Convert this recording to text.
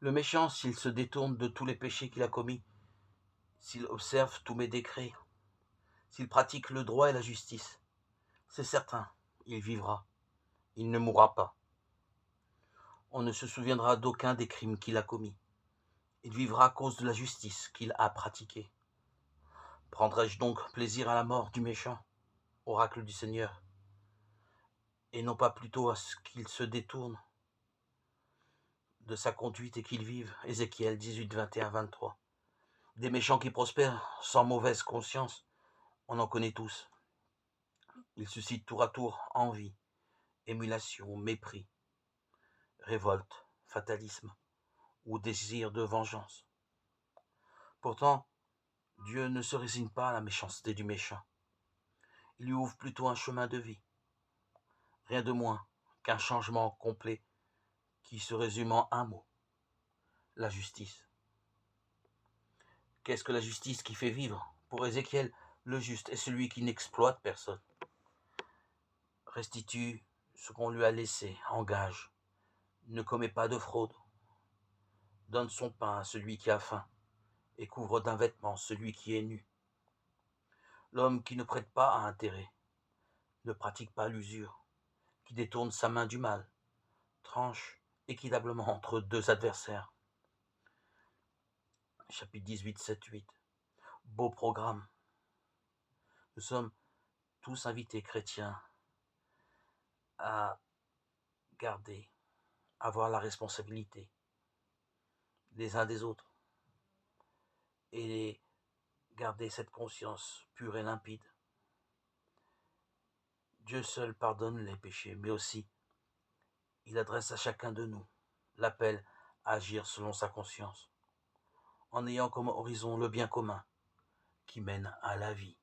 Le méchant, s'il se détourne de tous les péchés qu'il a commis, s'il observe tous mes décrets, s'il pratique le droit et la justice, c'est certain, il vivra, il ne mourra pas. On ne se souviendra d'aucun des crimes qu'il a commis. Il vivra à cause de la justice qu'il a pratiquée. Prendrai-je donc plaisir à la mort du méchant, oracle du Seigneur, et non pas plutôt à ce qu'il se détourne de sa conduite et qu'il vive. Ézéchiel 18, 21, 23. Des méchants qui prospèrent sans mauvaise conscience, on en connaît tous. Ils suscitent tour à tour envie, émulation, mépris, révolte, fatalisme ou désir de vengeance. Pourtant, Dieu ne se résigne pas à la méchanceté du méchant. Il lui ouvre plutôt un chemin de vie. Rien de moins qu'un changement complet qui se résume en un mot, la justice. Qu'est-ce que la justice qui fait vivre? Pour Ézéchiel, le juste est celui qui n'exploite personne, restitue ce qu'on lui a laissé, engage, ne commet pas de fraude, donne son pain à celui qui a faim et couvre d'un vêtement celui qui est nu. L'homme qui ne prête pas à intérêt, ne pratique pas l'usure, qui détourne sa main du mal, tranche équitablement entre deux adversaires. Chapitre 18, 7, 8. Beau programme. Nous sommes tous invités chrétiens à garder, avoir la responsabilité les uns des autres et garder cette conscience pure et limpide. Dieu seul pardonne les péchés, mais aussi il adresse à chacun de nous l'appel à agir selon sa conscience, en ayant comme horizon le bien commun qui mène à la vie.